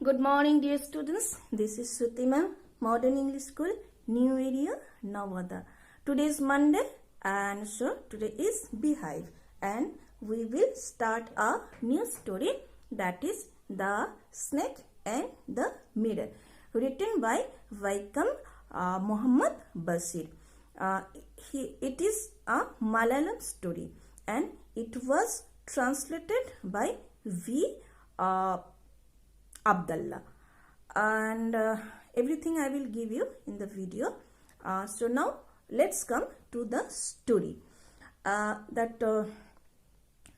Good morning, dear students. This is Shruti ma'am, Modern English School, New Area, Navada. Today is Monday, and so today is Beehive, and we will start a new story, that is The Snake and the Mirror, written by Vaikam Muhammad Bashir. It is a Malayalam story, and it was translated by V. Abdullah, and everything I will give you in the video. So now let's come to the story.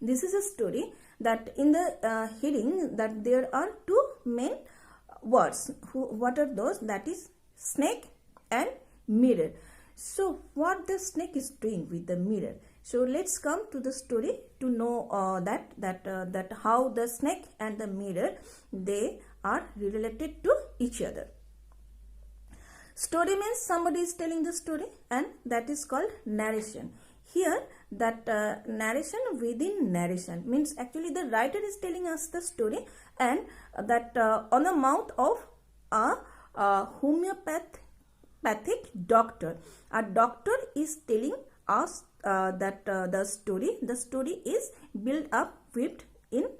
This is a story that in the heading that there are two main words. What are those? That is snake and mirror. So what the snake is doing with the mirror? So let's come to the story to know that how the snake and the mirror, they are related to each other. Story means somebody is telling the story, and that is called narration. Here that narration within narration means actually the writer is telling us the story, and that on the mouth of a homeopathic doctor. A doctor is telling us that the story is built up with in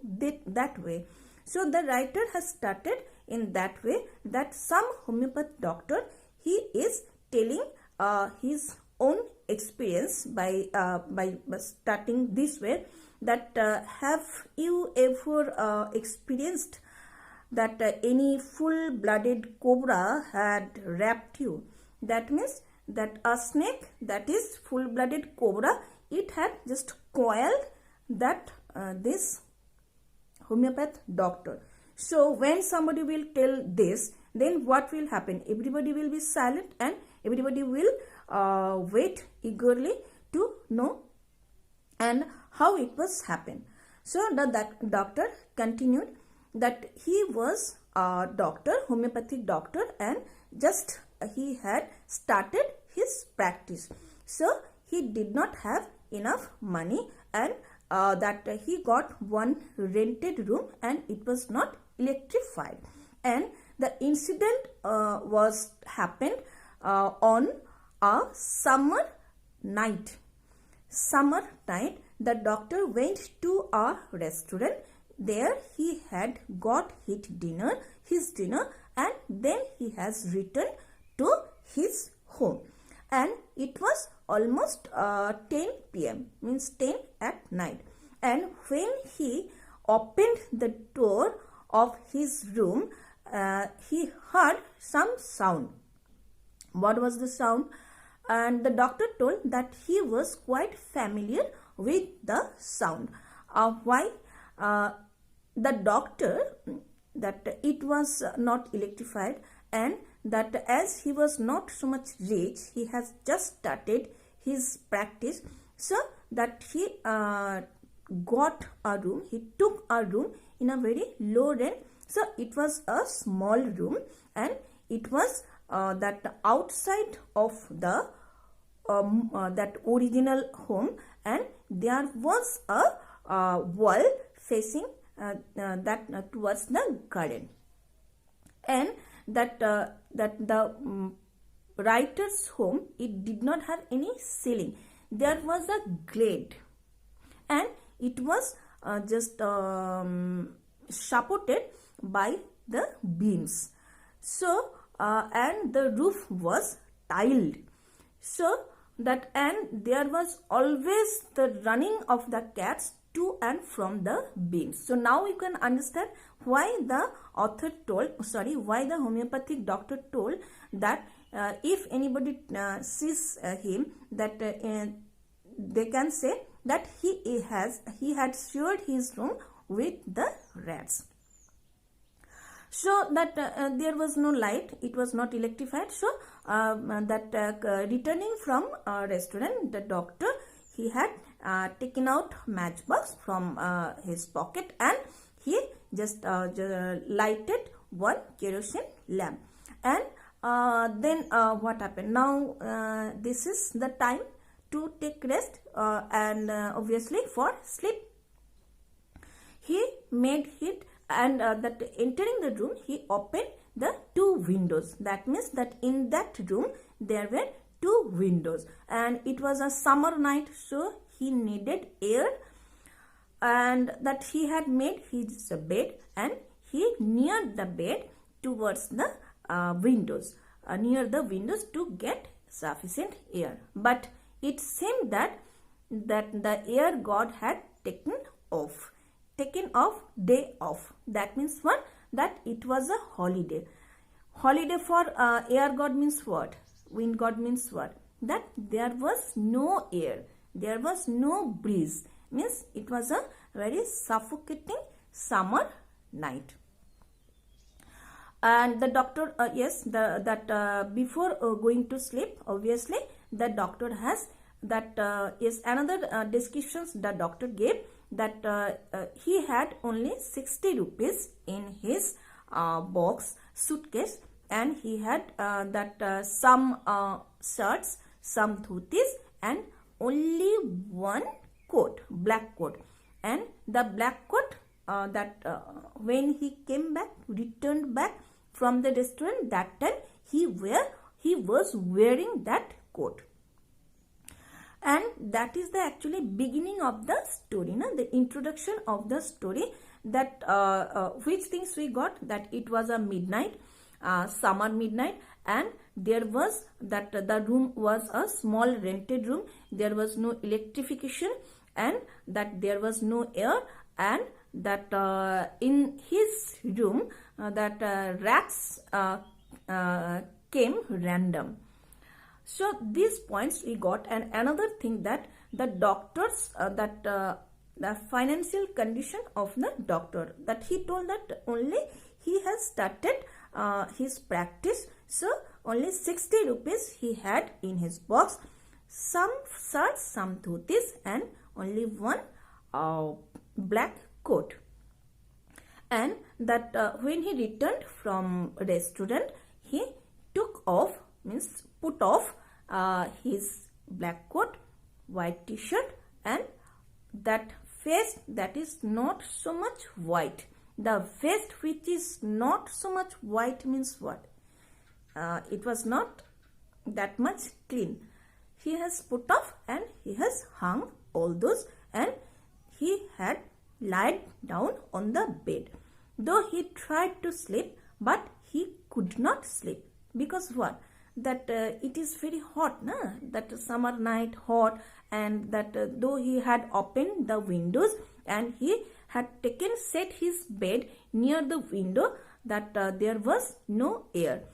that way. So the writer has started in that way, that some homeopathic doctor, he is telling his own experience by starting this way, that have you ever experienced that any full-blooded cobra had wrapped you? That means that a snake, that is full-blooded cobra, it had just coiled that this homeopath doctor. So when somebody will tell this, then what will happen? Everybody will be silent, and everybody will wait eagerly to know and how it was happened. So that doctor continued that he was a doctor, homeopathic doctor, and just he had started his practice. So he did not have enough money, and that he got one rented room, and it was not electrified. And the incident was happened on a summer night. The doctor went to a restaurant. There he had got his dinner, and then he has returned to his home. And it was almost 10 p.m. means 10 at night. And when he opened the door of his room, he heard some sound. What was the sound? And the doctor told that he was quite familiar with the sound. Why? The doctor, that it was not electrified, and that as he was not so much rich, he has just started his practice, so that he got a room, he took a room in a very low rent. So it was a small room, and it was that outside of the that original home, and there was a wall facing that towards the garden, and that the writer's home, it did not have any ceiling. There was a glade, and it was just supported by the beams. So and the roof was tiled. So that, and there was always the running of the cats to and from the beams. So now you can understand why the why the homeopathic doctor told that if anybody sees him, that they can say that he had shared his room with the rats. So that there was no light, it was not electrified. So returning from a restaurant, the doctor, he had taken out matchbox from his pocket, and he just lighted one kerosene lamp. And then what happened? Now this is the time to take rest and obviously for sleep. He made it and that entering the room, he opened the 2 windows. That means that in that room there were 2 windows, and it was a summer night, so he needed air, and that he had made his bed, and he neared the bed towards the windows, near the windows to get sufficient air. But it seemed that the air god had taken off day off. That means what? That it was a holiday. Holiday for air god means what? Wind god means what? That there was no air, there was no breeze, means it was a very suffocating summer night. And the doctor, before going to sleep, obviously the doctor has that is another descriptions the doctor gave, that he had only 60 rupees in his box suitcase, and he had some shirts, some dhotis, and only one coat, black coat. And the black coat when he returned back from the restaurant, that time he was wearing that coat. And that is the actually beginning of the story, the introduction of the story, that which things we got, that it was a midnight, summer midnight, and there was that the room was a small rented room, there was no electrification, and that there was no air, and that in his room rats came random. So these points we got. And another thing, that the doctors, the financial condition of the doctor, that he told that only he has started his practice, so only 60 rupees he had in his box, some shirts, some dhotis, and only one black coat. And that when he returned from restaurant, he put off his black coat, white t-shirt, and that vest that is not so much white. The vest which is not so much white means what? It was not that much clean. He has put off and he has hung all those, and he had lied down on the bed. Though he tried to sleep, but he could not sleep. Because what? That it is very hot, that summer night hot, and that though he had opened the windows and he had set his bed near the window, that there was no air.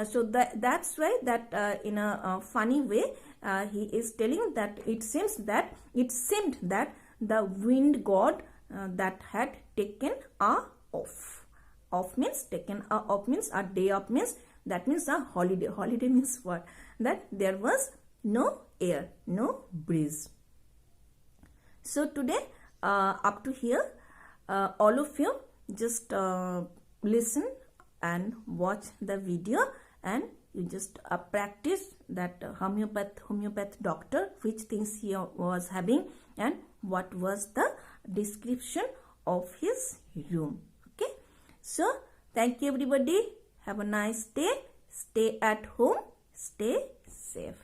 So that's why that in a funny way he is telling that it seemed that the wind god that had taken a off. Off means taken a off means a day off means, that means a holiday. Holiday means what? That there was no air, no breeze. So today up to here, all of you just listen and watch the video, and you just practice that homeopath doctor, which things he was having, and what was the description of his room. Okay, so thank you everybody. Have a nice day. Stay at home. Stay safe.